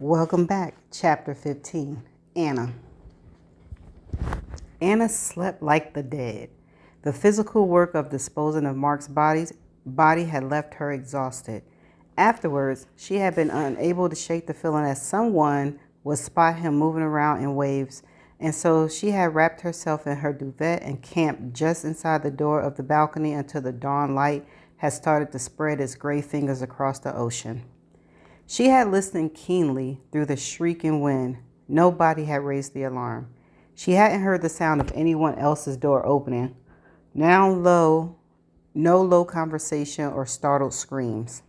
Welcome back, Chapter 15. Anna. Anna slept like the dead. The physical work of disposing of Mark's body had left her exhausted. Afterwards, she had been unable to shake the feeling that someone would spot him moving around in waves, and so she had wrapped herself in her duvet and camped just inside the door of the balcony until the dawn light had started to spread its gray fingers across the ocean. She had listened keenly through the shrieking wind. Nobody had raised the alarm. She hadn't heard the sound of anyone else's door opening. No low conversation or startled screams.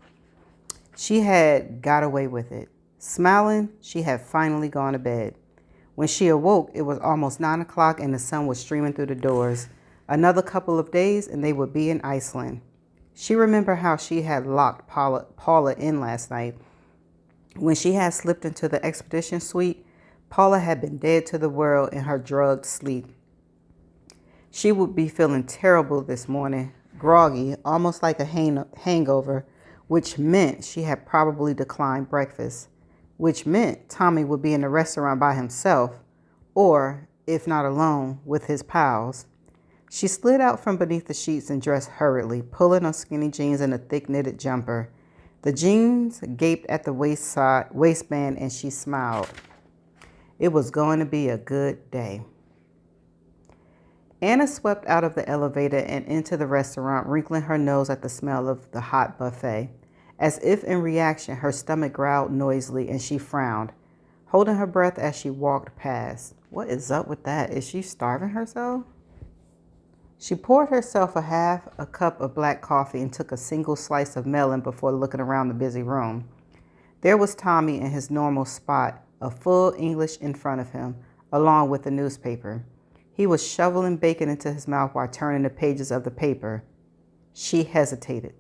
She had got away with it. Smiling, she had finally gone to bed. When she awoke, it was almost 9 o'clock and the sun was streaming through the doors. Another couple of days and they would be in Iceland. She remembered how she had locked Paula in last night. When she had slipped into the expedition suite, Paula had been dead to the world in her drugged sleep. She would be feeling terrible this morning, groggy, almost like a hangover, which meant she had probably declined breakfast, which meant Tommy would be in the restaurant by himself, or, if not alone, with his pals. She slid out from beneath the sheets and dressed hurriedly, pulling on skinny jeans and a thick knitted jumper. The jeans gaped at the waistband and she smiled. It was going to be a good day. Anna swept out of the elevator and into the restaurant, wrinkling her nose at the smell of the hot buffet. As if in reaction, her stomach growled noisily and she frowned, holding her breath as she walked past. What is up with that? Is she starving herself? She poured herself half a cup of black coffee and took a single slice of melon before looking around the busy room. There was Tommy in his normal spot, a full English in front of him, along with the newspaper. He was shoveling bacon into his mouth while turning the pages of the paper. She hesitated,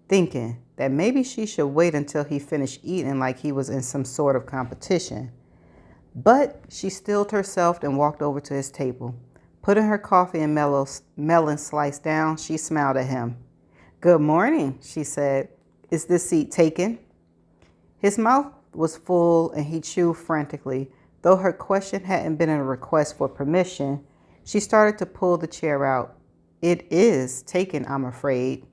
thinking that maybe she should wait until he finished eating like he was in some sort of competition. But she stilled herself and walked over to his table. Putting her coffee and melon slice down, she smiled at him. "Good morning," she said. "Is this seat taken?" His mouth was full and he chewed frantically. Though her question hadn't been a request for permission, she started to pull the chair out. "It is taken, I'm afraid."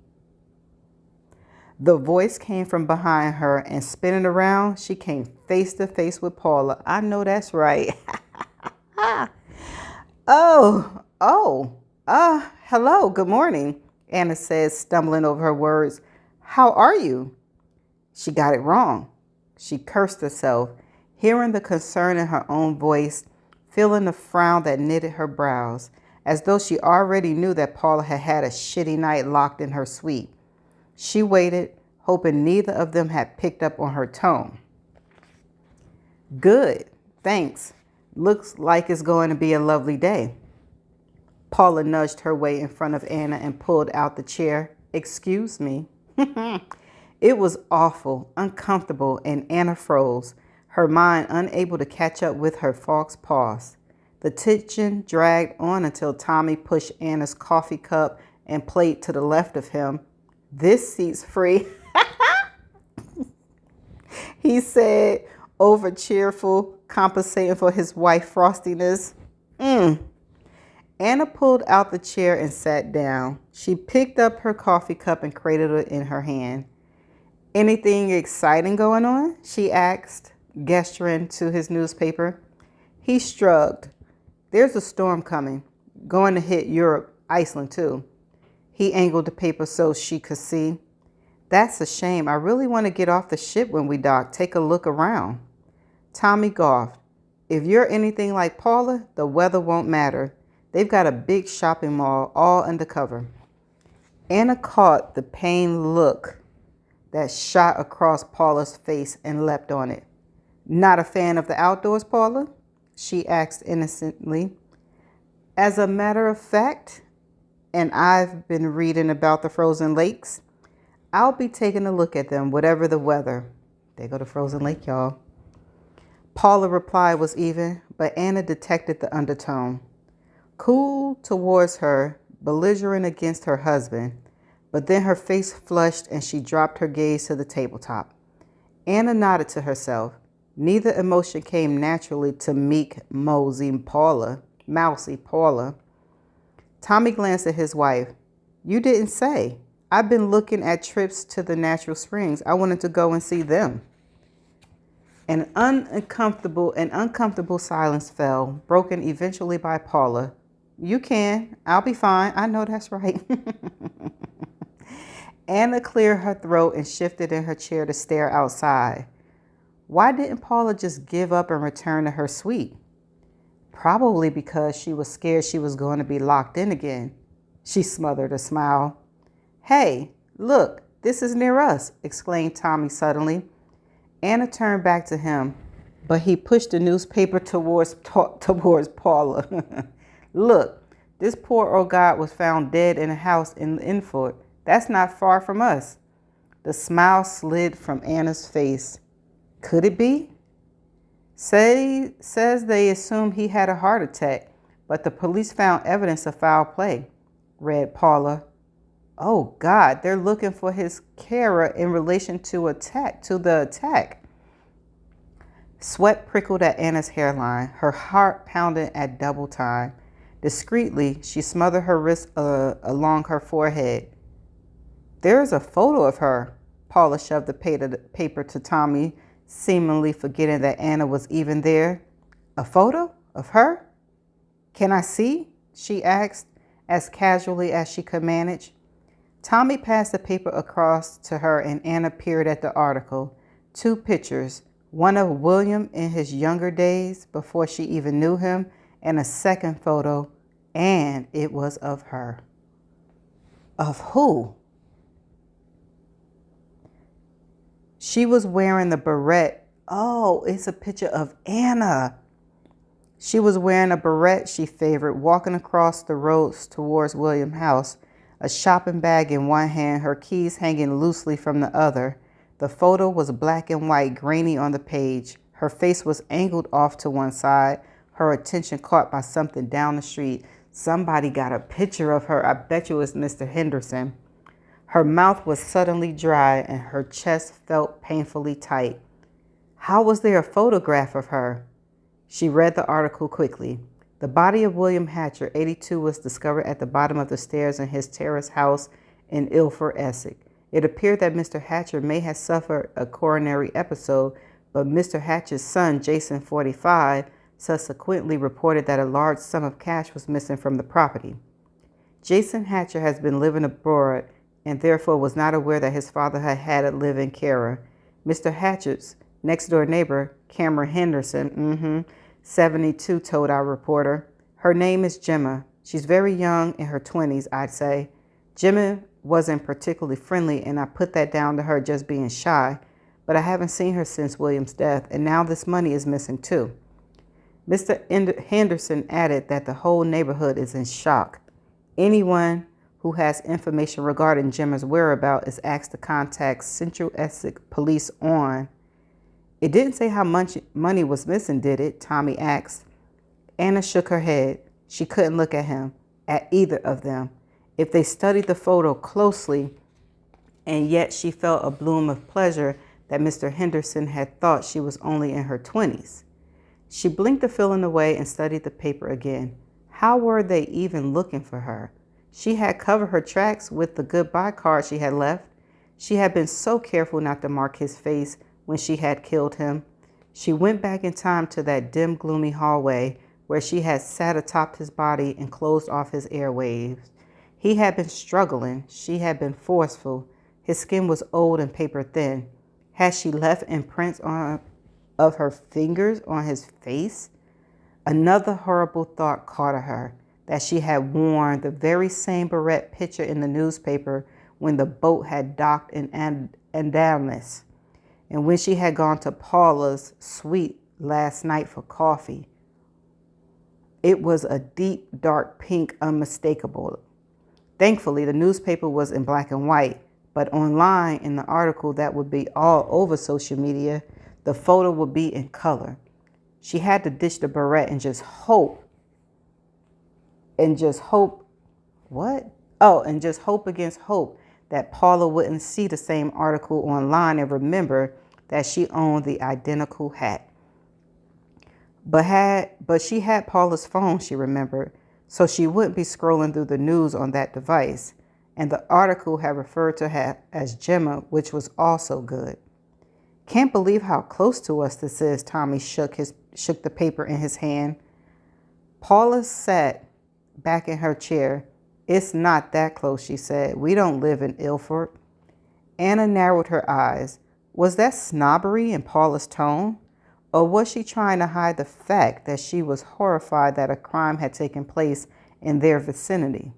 The voice came from behind her and spinning around, she came face to face with Paula. "I know that's right." Hello, good morning," Anna said, stumbling over her words. "How are you?" She got it wrong. She cursed herself, hearing the concern in her own voice, feeling the frown that knitted her brows, as though she already knew that Paula had had a shitty night locked in her suite. She waited, hoping neither of them had picked up on her tone. "Good, thanks. Looks like it's going to be a lovely day." Paula nudged her way in front of Anna and pulled out the chair. "Excuse me." It was awful, uncomfortable, and Anna froze, her mind unable to catch up with her false pause. The tension dragged on until Tommy pushed Anna's coffee cup and plate to the left of him. "This seat's free," he said, over cheerful, compensating for his wife's frostiness. Anna pulled out the chair and sat down. She picked up her coffee cup and cradled it in her hand. "Anything exciting going on?" she asked, gesturing to his newspaper. He shrugged. "There's a storm coming, going to hit Europe, Iceland too." He angled the paper so she could see. "That's a shame. I really want to get off the ship when we dock, take a look around." Tommy golfed. "If you're anything like Paula, the weather won't matter. They've got a big shopping mall all undercover." Anna caught the pained look that shot across Paula's face and leapt on it. "Not a fan of the outdoors, Paula?" she asked innocently. "As a matter of fact, and I've been reading about the frozen lakes. I'll be taking a look at them, whatever the weather." There go the frozen lake, y'all. Paula's reply was even, but Anna detected the undertone. Cool towards her, belligerent against her husband, but then her face flushed and she dropped her gaze to the tabletop. Anna nodded to herself. Neither emotion came naturally to meek, mousy Paula. Tommy glanced at his wife. You didn't say. I've been looking at trips to the natural springs. I wanted to go and see them. An uncomfortable silence fell, broken eventually by Paula. You can. I'll be fine. I know that's right. Anna cleared her throat and shifted in her chair to stare outside. Why didn't Paula just give up and return to her suite? Probably because she was scared she was going to be locked in again. She smothered a smile. Hey, look, this is near us, exclaimed Tommy suddenly. Anna turned back to him, but he pushed the newspaper towards Paula. Look, this poor old guy was found dead in a house in Inford. That's not far from us. The smile slid from Anna's face. Could it be? Says they assumed he had a heart attack, but the police found evidence of foul play, read Paula. Oh God, they're looking for his carer in relation to the attack. Sweat prickled at Anna's hairline. Her heart pounded at double time. Discreetly, she smothered her wrist along her forehead. There is a photo of her. Paula shoved the paper to Tommy, seemingly forgetting that Anna was even there. A photo of her? Can I see? She asked, as casually as she could manage. Tommy passed the paper across to her and Anna peered at the article. 2 pictures, one of William in his younger days before she even knew him, and a second photo, and it was of her. Of who? She was wearing the beret. Oh, it's a picture of Anna. She was wearing a beret she favored, walking across the roads towards William's house, a shopping bag in one hand, her keys hanging loosely from the other. The photo was black and white, grainy on the page. Her face was angled off to one side, her attention caught by something down the street. Somebody got a picture of her. I bet you it was Mr. Henderson. Her mouth was suddenly dry and her chest felt painfully tight. How was there a photograph of her? She read the article quickly. The body of William Hatcher, 82, was discovered at the bottom of the stairs in his terrace house in Ilford, Essex. It appeared that Mr. Hatcher may have suffered a coronary episode, but Mr. Hatcher's son, Jason, 45, subsequently reported that a large sum of cash was missing from the property. Jason Hatcher has been living abroad and therefore was not aware that his father had a live-in carer. Mr. Hatcher's next-door neighbor, Cameron Henderson, 72, told our reporter. Her name is Gemma. She's very young, in her 20s, I'd say. Gemma wasn't particularly friendly, and I put that down to her just being shy, but I haven't seen her since William's death, and now this money is missing too. Mr. Henderson added that the whole neighborhood is in shock. Anyone who has information regarding Gemma's whereabouts is asked to contact Central Essex Police on. It didn't say how much money was missing, did it? Tommy asked. Anna shook her head. She couldn't look at him, at either of them. If they studied the photo closely, and yet she felt a bloom of pleasure that Mr. Henderson had thought she was only in her 20s. She blinked the feeling away and studied the paper again. How were they even looking for her? She had covered her tracks with the goodbye card she had left. She had been so careful not to mark his face when she had killed him. She went back in time to that dim, gloomy hallway where she had sat atop his body and closed off his airwaves. He had been struggling. She had been forceful. His skin was old and paper thin. Had she left imprints of her fingers on his face? Another horrible thought caught at her, that she had worn the very same beret picture in the newspaper when the boat had docked in Andalness, and when she had gone to Paula's suite last night for coffee. It was a deep, dark pink, unmistakable. Thankfully, the newspaper was in black and white, but online in the article that would be all over social media, the photo would be in color. She had to ditch the beret and just hope. And just hope against hope that Paula wouldn't see the same article online and remember that she owned the identical hat. But she had Paula's phone, she remembered, so she wouldn't be scrolling through the news on that device. And the article had referred to her as Gemma, which was also good. Can't believe how close to us this is, Tommy shook the paper in his hand. Paula sat back in her chair. It's not that close, she said. We don't live in Ilford. Anna narrowed her eyes. Was that snobbery in Paula's tone? Or was she trying to hide the fact that she was horrified that a crime had taken place in their vicinity?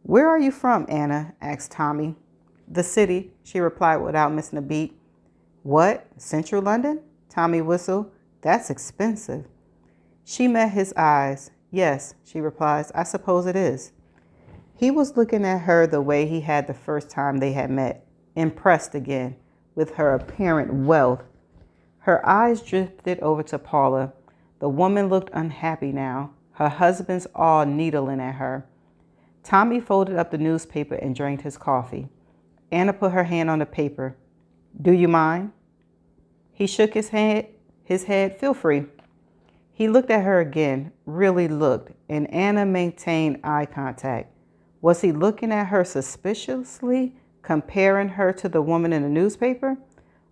Where are you from, Anna? Asked Tommy. The city, she replied without missing a beat. What? Central London? Tommy whistled. That's expensive. She met his eyes. Yes, she replies. I suppose it is. He was looking at her the way he had the first time they had met, impressed again with her apparent wealth. Her eyes drifted over to Paula. The woman looked unhappy now, her husband's awe needling at her. Tommy folded up the newspaper and drank his coffee. Anna put her hand on the paper. Do you mind? He shook his head. Feel free. He looked at her again, really looked, and Anna maintained eye contact. Was he looking at her suspiciously, comparing her to the woman in the newspaper?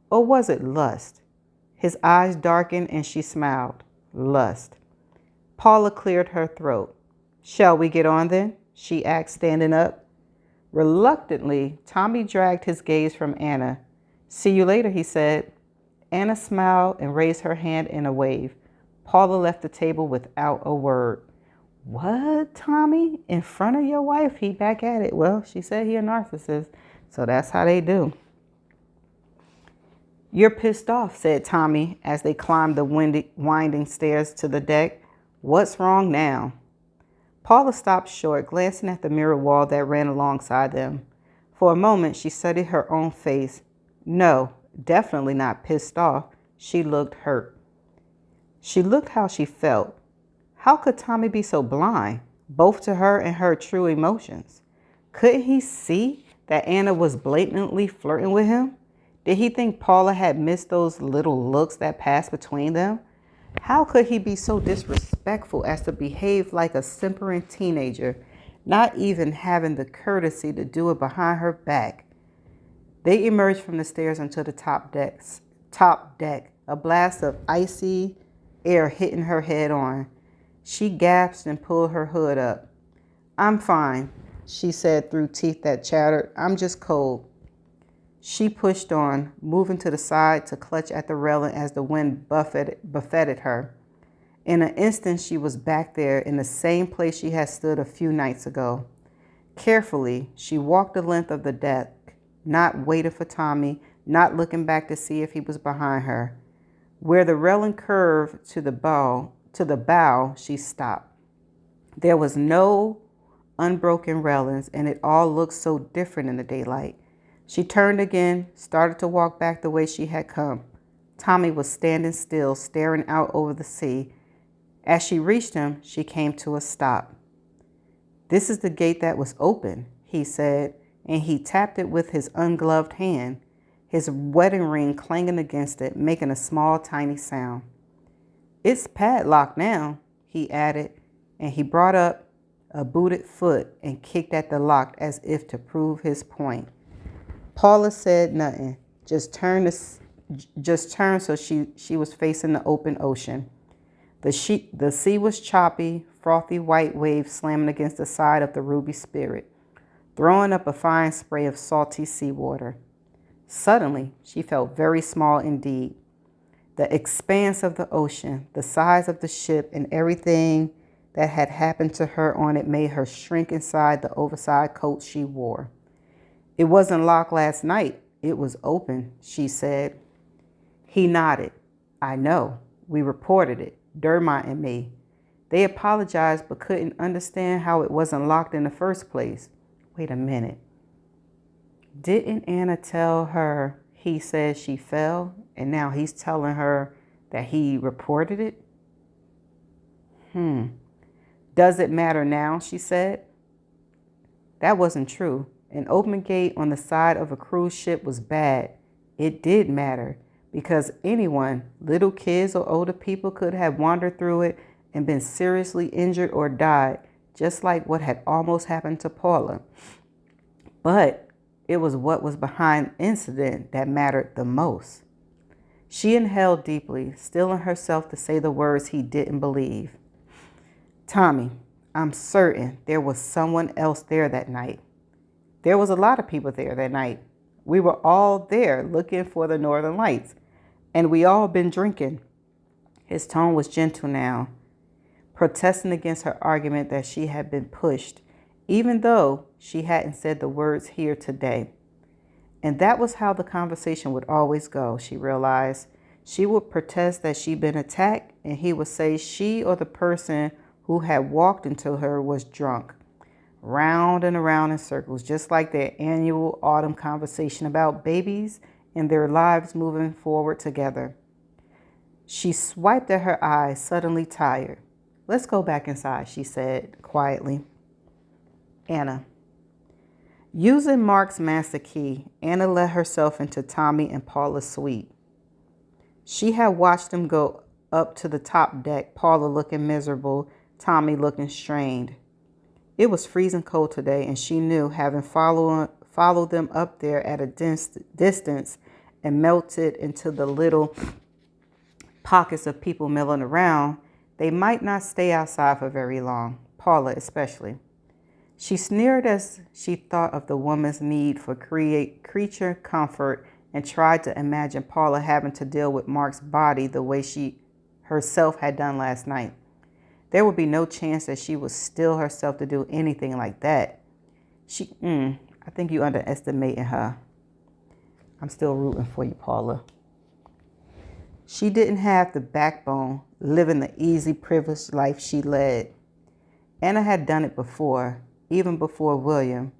Or was it lust? His eyes darkened and she smiled. Lust. Paula cleared her throat. Shall we get on then? She asked, standing up. Reluctantly, Tommy dragged his gaze from Anna. See you later, he said. Anna smiled and raised her hand in a wave. Paula left the table without a word. What, Tommy? In front of your wife? He back at it. Well, she said he a narcissist, so that's how they do. You're pissed off, said Tommy as they climbed the winding stairs to the deck. What's wrong now? Paula stopped short, glancing at the mirror wall that ran alongside them. For a moment, she studied her own face. No, definitely not pissed off. She looked hurt. She looked how she felt. How could Tommy be so blind, both to her and her true emotions? Couldn't he see that Anna was blatantly flirting with him? Did he think Paula had missed those little looks that passed between them? How could he be so disrespectful as to behave like a simpering teenager, not even having the courtesy to do it behind her back? They emerged from the stairs onto the top deck, a blast of icy air hitting her head on. She gasped and pulled her hood up. I'm fine, she said through teeth that chattered. I'm just cold. She pushed on, moving to the side to clutch at the railing as the wind buffeted her. In an instant, she was back there in the same place she had stood a few nights ago. Carefully, she walked the length of the deck, not waiting for Tommy, not looking back to see if he was behind her. Where the railing curved to the bow, she stopped. There was no unbroken railings, and it all looked so different in the daylight. She turned again, started to walk back the way she had come. Tommy was standing still, staring out over the sea. As she reached him, she came to a stop. This is the gate that was open, he said, and he tapped it with his ungloved hand, his wedding ring clanging against it, making a small, tiny sound. It's padlocked now, he added, and he brought up a booted foot and kicked at the lock as if to prove his point. Paula said nothing, just turned so she was facing the open ocean. The sea was choppy, frothy white waves slamming against the side of the Ruby Spirit, throwing up a fine spray of salty seawater. Suddenly, she felt very small indeed. The expanse of the ocean, the size of the ship, and everything that had happened to her on it made her shrink inside the oversized coat she wore. It wasn't locked last night. It was open, she said. He nodded. I know. We reported it, Dermot and me. They apologized but couldn't understand how it wasn't locked in the first place. Wait a minute. Didn't Anna tell her he said she fell, and now he's telling her that he reported it? Does it matter now, she said. That wasn't true. An open gate on the side of a cruise ship was bad. It did matter, because anyone, little kids or older people, could have wandered through it and been seriously injured or died, just like what had almost happened to Paula. But it was what was behind the incident that mattered the most. She inhaled deeply, steeling herself to say the words he didn't believe. Tommy, I'm certain there was someone else there that night. There was a lot of people there that night. We were all there looking for the Northern Lights, and we all been drinking. His tone was gentle now, protesting against her argument that she had been pushed, even though she hadn't said the words here today. And that was how the conversation would always go, she realized. She would protest that she'd been attacked, and he would say she or the person who had walked into her was drunk. Round and around in circles, just like their annual autumn conversation about babies and their lives moving forward together. She swiped at her eyes, suddenly tired. Let's go back inside, she said quietly. Anna. Using Mark's master key, Anna let herself into Tommy and Paula's suite. She had watched them go up to the top deck, Paula looking miserable, Tommy looking strained. It was freezing cold today, and she knew, having followed them up there at a distance and melted into the little pockets of people milling around, they might not stay outside for very long, Paula especially. She sneered as she thought of the woman's need for creature comfort and tried to imagine Paula having to deal with Mark's body the way she herself had done last night. There would be no chance that she would steel herself to do anything like that. I think you underestimating her. I'm still rooting for you, Paula. She didn't have the backbone, living the easy, privileged life she led. Anna had done it before, even before William.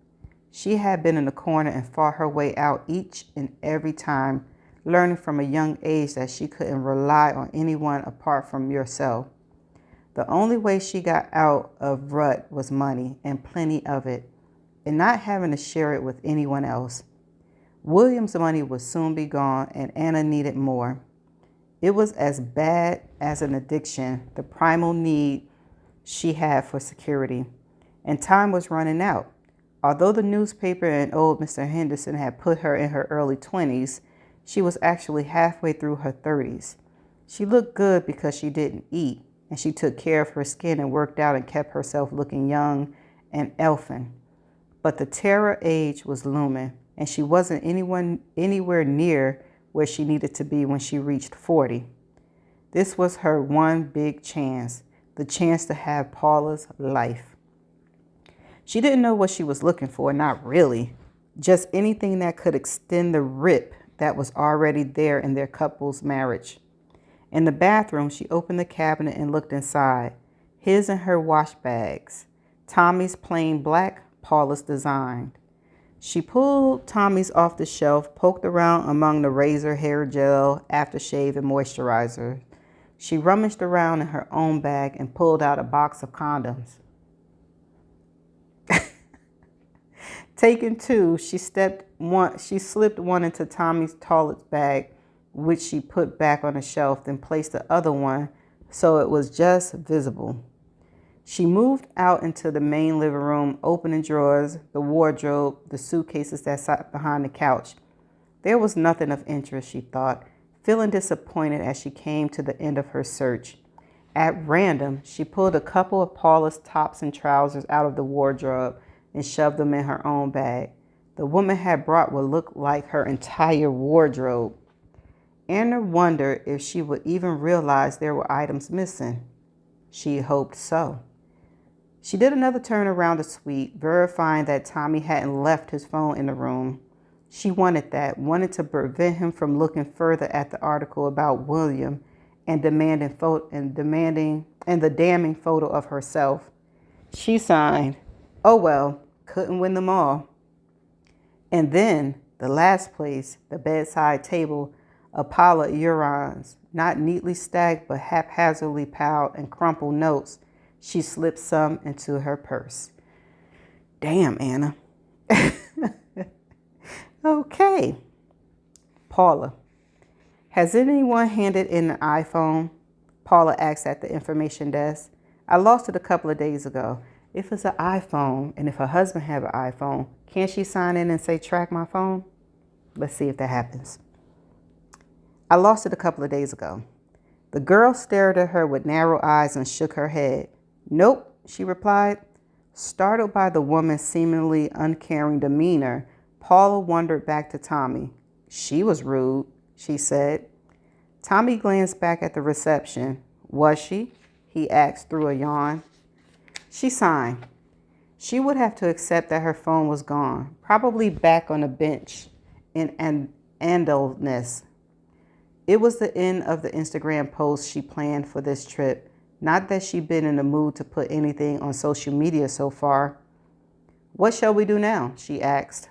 She had been in the corner and fought her way out each and every time, learning from a young age that she couldn't rely on anyone apart from yourself. The only way she got out of rut was money, and plenty of it, and not having to share it with anyone else. William's money would soon be gone, and Anna needed more. It was as bad as an addiction, the primal need she had for security, and time was running out. Although the newspaper and old Mr. Henderson had put her in her early 20s, she was actually halfway through her 30s. She looked good because she didn't eat, and she took care of her skin and worked out and kept herself looking young and elfin. But the terror age was looming, and she wasn't anywhere near where she needed to be when she reached 40. This was her one big chance, the chance to have Paula's life. She didn't know what she was looking for, not really, just anything that could extend the rip that was already there in their couple's marriage. In the bathroom, she opened the cabinet and looked inside. His and her wash bags. Tommy's plain black, Paula's designed. She pulled Tommy's off the shelf, poked around among the razor, hair gel, aftershave, and moisturizer. She rummaged around in her own bag and pulled out a box of condoms. Taking two, she slipped one into Tommy's toilet bag, which she put back on the shelf, then placed the other one so it was just visible. She moved out into the main living room, opening drawers, the wardrobe, the suitcases that sat behind the couch. There was nothing of interest, she thought, feeling disappointed as she came to the end of her search. At random, she pulled a couple of Paula's tops and trousers out of the wardrobe and shoved them in her own bag. The woman had brought what looked like her entire wardrobe. Anna wondered if she would even realize there were items missing. She hoped so. She did another turn around the suite, verifying that Tommy hadn't left his phone in the room. She wanted to prevent him from looking further at the article about William and the damning photo of herself. She signed, "Oh well, couldn't win them all." And then, the last place, the bedside table, a pile of Urons, not neatly stacked but haphazardly piled and crumpled notes. She slipped some into her purse. Damn, Anna. Okay. Paula. Has anyone handed in an iPhone? Paula asked at the information desk. I lost it a couple of days ago. If it's an iPhone and if her husband have an iPhone, can't she sign in and say track my phone? Let's see if that happens. I lost it a couple of days ago. The girl stared at her with narrow eyes and shook her head. Nope, she replied. Startled by the woman's seemingly uncaring demeanor, Paula wandered back to Tommy. She was rude, she said. Tommy glanced back at the reception. Was she? He asked through a yawn. She signed. She would have to accept that her phone was gone, probably back on a bench in Andalness. It was the end of the Instagram post she planned for this trip. Not that she'd been in the mood to put anything on social media so far. What shall we do now? She asked.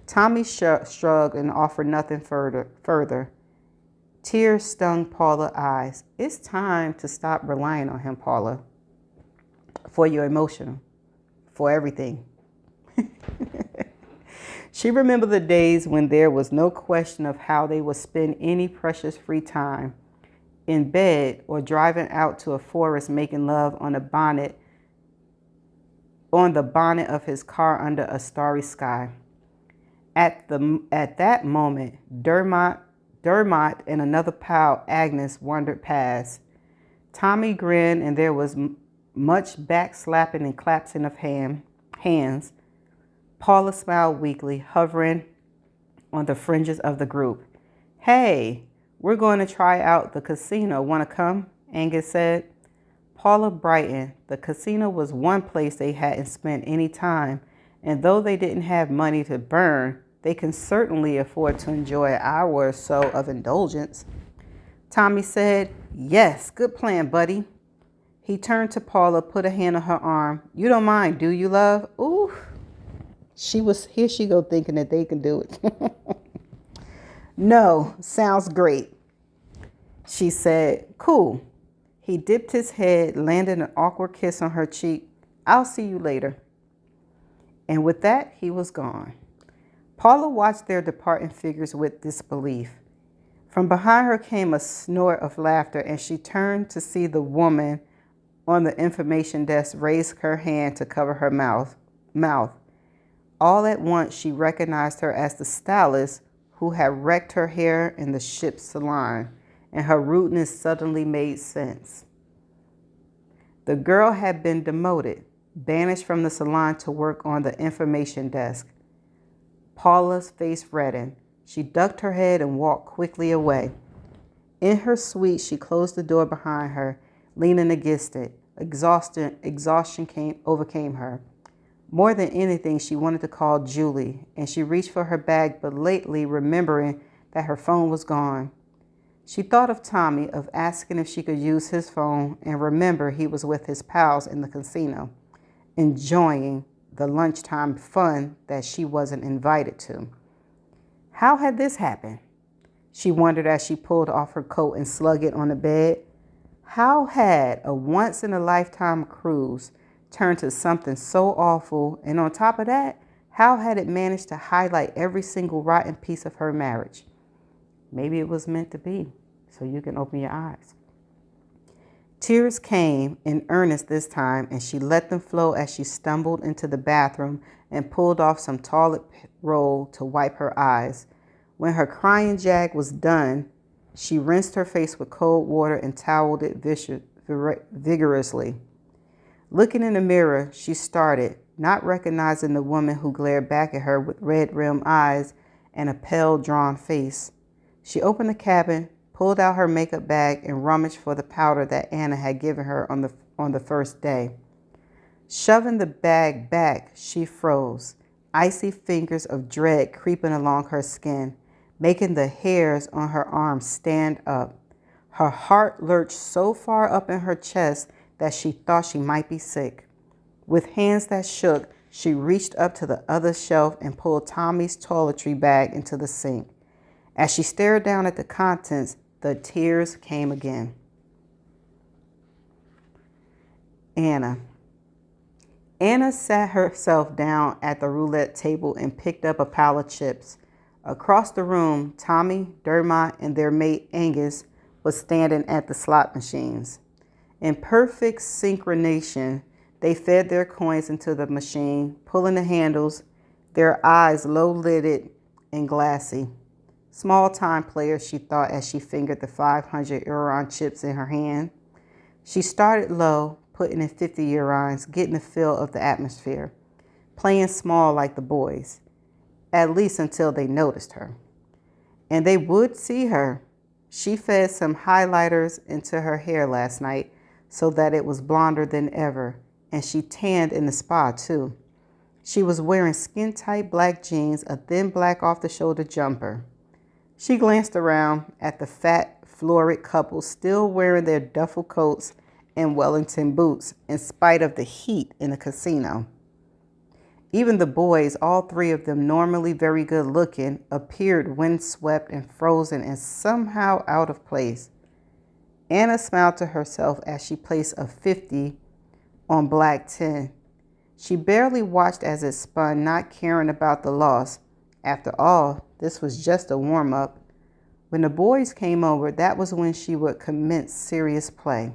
Tommy shrugged and offered nothing further. Tears stung Paula's eyes. It's time to stop relying on him, Paula. For your emotional. For everything. She remembered the days when there was no question of how they would spend any precious free time. In bed or driving out to a forest making love on the bonnet of his car under a starry sky. At that moment, Dermot and another pal, Agnes, wandered past. Tommy grinned and there was much backslapping and clapping of hands. Paula smiled weakly, hovering on the fringes of the group. Hey, we're going to try out the casino. Want to come? Angus said. Paula brightened. The casino was one place they hadn't spent any time, and though they didn't have money to burn, they can certainly afford to enjoy an hour or so of indulgence. Tommy said, Yes, good plan, buddy. He turned to Paula, put a hand on her arm. You don't mind, do you, love? Ooh. Here she go thinking that they can do it. No, sounds great, she said. Cool. He dipped his head, landed an awkward kiss on her cheek. I'll see you later. And with that, he was gone. Paula watched their departing figures with disbelief. From behind her came a snort of laughter, and she turned to see the woman on the information desk raise her hand to cover her mouth. All at once, she recognized her as the stylist who had wrecked her hair in the ship's salon, and her rudeness suddenly made sense. The girl had been demoted, banished from the salon to work on the information desk. Paula's face reddened. She ducked her head and walked quickly away. In her suite, she closed the door behind her, leaning against it. Exhaustion overcame her. More than anything, she wanted to call Julie, and she reached for her bag, but lately remembering that her phone was gone. She thought of Tommy, of asking if she could use his phone, and remember he was with his pals in the casino, enjoying the lunchtime fun that she wasn't invited to. How had this happened? She wondered as she pulled off her coat and slung it on the bed. How had a once-in-a-lifetime cruise turned to something so awful, and on top of that, how had it managed to highlight every single rotten piece of her marriage? Maybe it was meant to be, so you can open your eyes. Tears came, in earnest this time, and she let them flow as she stumbled into the bathroom and pulled off some toilet roll to wipe her eyes. When her crying jag was done, she rinsed her face with cold water and toweled it vigorously. Looking in the mirror, she started, not recognizing the woman who glared back at her with red-rimmed eyes and a pale, drawn face. She opened the cabin, pulled out her makeup bag, and rummaged for the powder that Anna had given her on the first day. Shoving the bag back, she froze, icy fingers of dread creeping along her skin, making the hairs on her arms stand up. Her heart lurched so far up in her chest that she thought she might be sick. With hands that shook, she reached up to the other shelf and pulled Tommy's toiletry bag into the sink. As she stared down at the contents, the tears came again. Anna sat herself down at the roulette table and picked up a pile of chips. Across the room, Tommy, Dermot, and their mate Angus was standing at the slot machines. In perfect synchronization, they fed their coins into the machine, pulling the handles, their eyes low-lidded and glassy. Small-time players, she thought as she fingered the 500 Euron chips in her hand. She started low, putting in 50 Eurons, getting the feel of the atmosphere, playing small like the boys, at least until they noticed her. And they would see her. She fed some highlighters into her hair last night so that it was blonder than ever, and she tanned in the spa too. She was wearing skin-tight black jeans, a thin black off-the-shoulder jumper. She glanced around at the fat, florid couple still wearing their duffel coats and Wellington boots in spite of the heat in the casino. Even the boys, all three of them normally very good looking, appeared windswept and frozen and somehow out of place. Anna smiled to herself as she placed a 50 on black 10. She barely watched as it spun, not caring about the loss. After all, this was just a warm-up. When the boys came over, that was when she would commence serious play.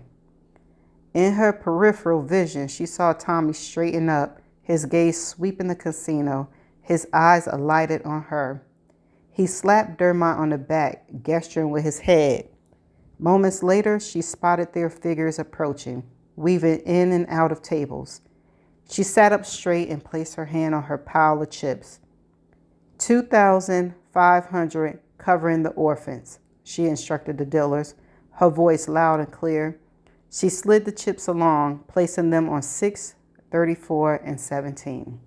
In her peripheral vision, she saw Tommy straighten up, his gaze sweeping the casino, his eyes alighted on her. He slapped Dermot on the back, gesturing with his head. Moments later, she spotted their figures approaching, weaving in and out of tables. She sat up straight and placed her hand on her pile of chips. 2,500 covering the orphans, she instructed the dealers, her voice loud and clear. She slid the chips along, placing them on 6, 34, and 17.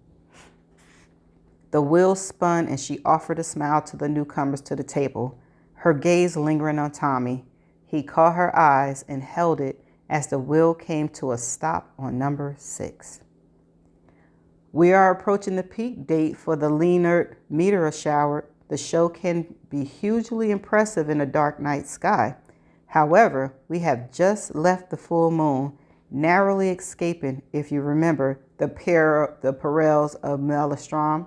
The wheel spun and she offered a smile to the newcomers to the table, her gaze lingering on Tommy. He caught her eyes and held it as the wheel came to a stop on number 6. We are approaching the peak date for the Leonard meteor shower. The show can be hugely impressive in a dark night sky. However, we have just left the full moon, narrowly escaping, if you remember, the perils of Maelstrom.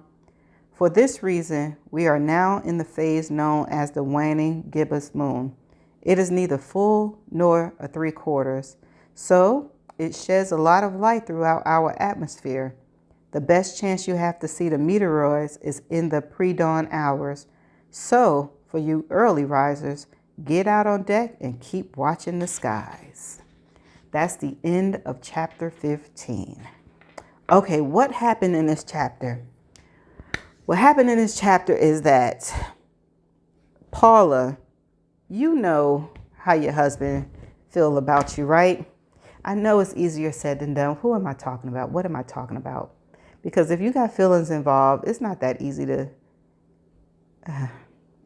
For this reason, we are now in the phase known as the waning gibbous moon. It is neither full nor a 3/4, so it sheds a lot of light throughout our atmosphere. The best chance you have to see the meteoroids is in the pre-dawn hours. So, for you early risers, get out on deck and keep watching the skies. That's the end of chapter 15. Okay, what happened in this chapter? What happened in this chapter is that Paula, you know how your husband feel about you, right? I know it's easier said than done. Who am I talking about? What am I talking about? Because if you got feelings involved, it's not that easy to,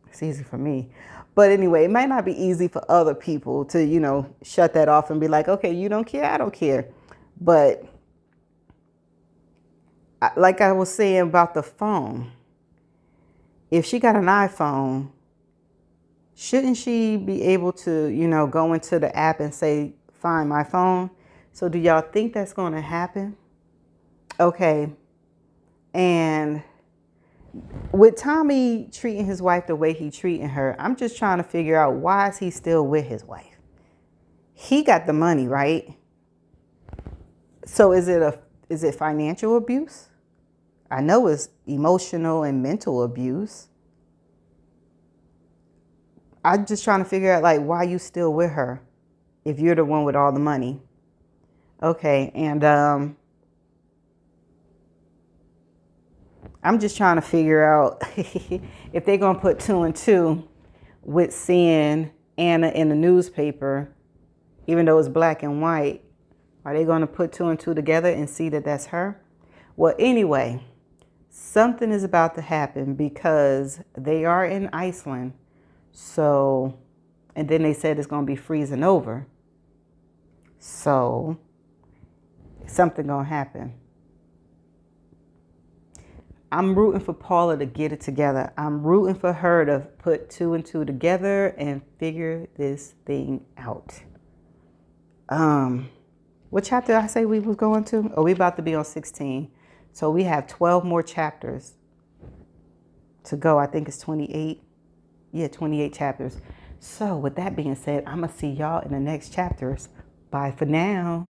it's easy for me. But anyway, it might not be easy for other people to, shut that off and be like, okay, you don't care, I don't care. But like I was saying about the phone, if she got an iPhone, shouldn't she be able to, go into the app and say, find my phone? So do y'all think that's going to happen? Okay. And with Tommy treating his wife the way he treating her, I'm just trying to figure out, why is he still with his wife? He got the money, right? So is it financial abuse? I know it's emotional and mental abuse. I'm just trying to figure out, like, why you still with her if you're the one with all the money. Okay, and I'm just trying to figure out if they're going to put 2 and 2 with seeing Anna in the newspaper, even though it's black and white. Are they going to put 2 and 2 together and see that that's her? Well, anyway, something is about to happen because they are in Iceland. So, and then they said it's going to be freezing over. So, something going to happen. I'm rooting for Paula to get it together. I'm rooting for her to put 2 and 2 together and figure this thing out. What chapter did I say we was going to? Oh, we about to be on 16. So we have 12 more chapters. to go. I think it's 28. Yeah, 28 chapters. So with that being said, I'm going to see y'all in the next chapters. Bye for now.